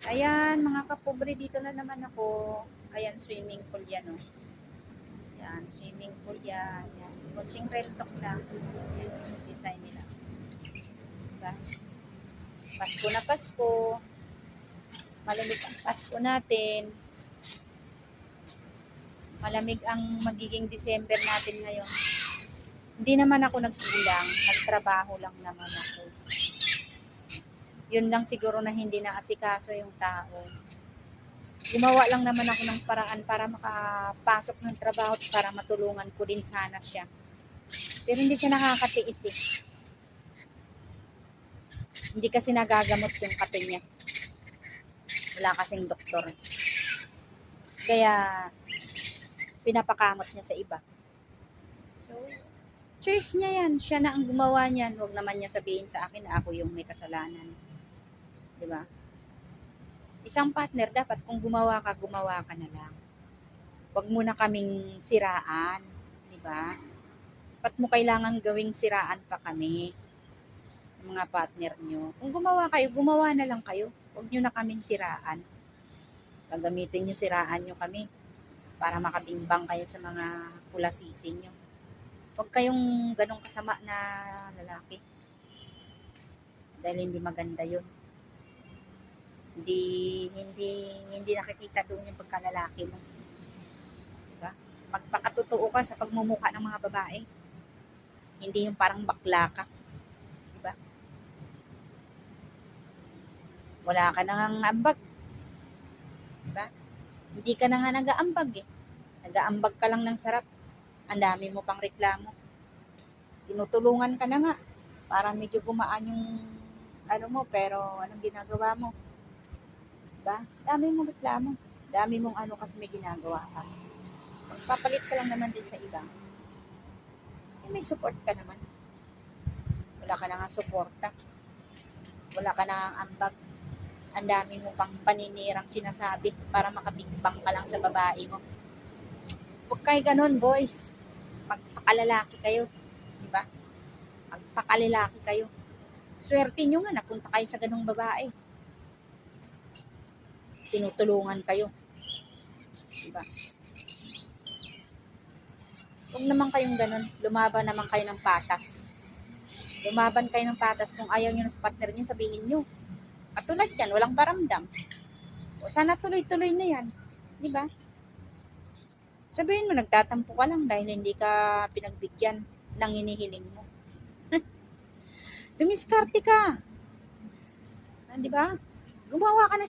Ayan, mga kapobre, dito na naman ako. Ayan, swimming pool yan, oh. Ayan, swimming pool yan. Ayan, kunting real talk na. Design nila. Diba? Pasko na Pasko. Malamig ang Pasko natin. Malamig ang magiging December natin ngayon. Hindi naman ako nagkulang. Nagtrabaho lang naman ako. Yun lang siguro na hindi naasikaso yung tao. Gumawa lang naman ako ng paraan para makapasok ng trabaho at para matulungan ko din sana siya. Pero hindi siya nakakatiis eh. Hindi kasi nagagamot yung kape niya. Wala kasing doktor. Kaya pinapakamot niya sa iba. So, choice niya yan. Siya na ang gumawa niyan. Huwag naman niya sabihin sa akin na ako yung may kasalanan. Diba? Isang partner, dapat kung gumawa ka na lang. Huwag mo na kaming siraan. Diba? Ba't mo kailangan gawing siraan pa kami? Mga partner nyo. Kung gumawa kayo, gumawa na lang kayo. Huwag nyo na kaming siraan. Gagamitin nyo siraan nyo kami para makabimbang kayo sa mga pulasisi nyo. Huwag kayong ganong kasama na lalaki. Dahil hindi maganda yun. Hindi nakikita doon yung pagkalalaki mo. Diba? Magpakatotoo ka sa pagmumukha ng mga babae. Hindi yung parang bakla ka. Diba? Wala ka nang ambag. Diba? Hindi ka na nga nag-aambag eh. Nag-aambag ka lang ng sarap. Ang dami mo pang reklamo. Tinutulungan ka na nga. Para medyo gumaan yung ano mo, pero anong ginagawa mo? Diba? Dami mong reklamo. Dami mong ano kasi may ginagawa ka. Magpapalit ka lang naman din sa iba. Eh, may support ka naman. Wala ka na nga suporta. Wala ka na nga ambag. Ang dami mo pang paninirang sinasabi para makabigbang ka lang sa babae mo. Huwag kayo ganun, boys. Magpakalalaki kayo. Diba? Magpakalalaki kayo. Swerte nyo nga, napunta kayo sa ganung babae. Tinutulungan kayo. Diba? Huwag naman kayong ganun. Lumaban naman kayo ng patas. Lumaban kayo ng patas. Kung ayaw nyo na sa partner nyo, sabihin nyo. Katulad yan, walang paramdam. O sana tuloy-tuloy na yan. Diba? Sabihin mo, nagtatampo ka lang dahil hindi ka pinagbigyan ng hinihiling mo. Dumiskarte ka. Diba? Gumawa ka na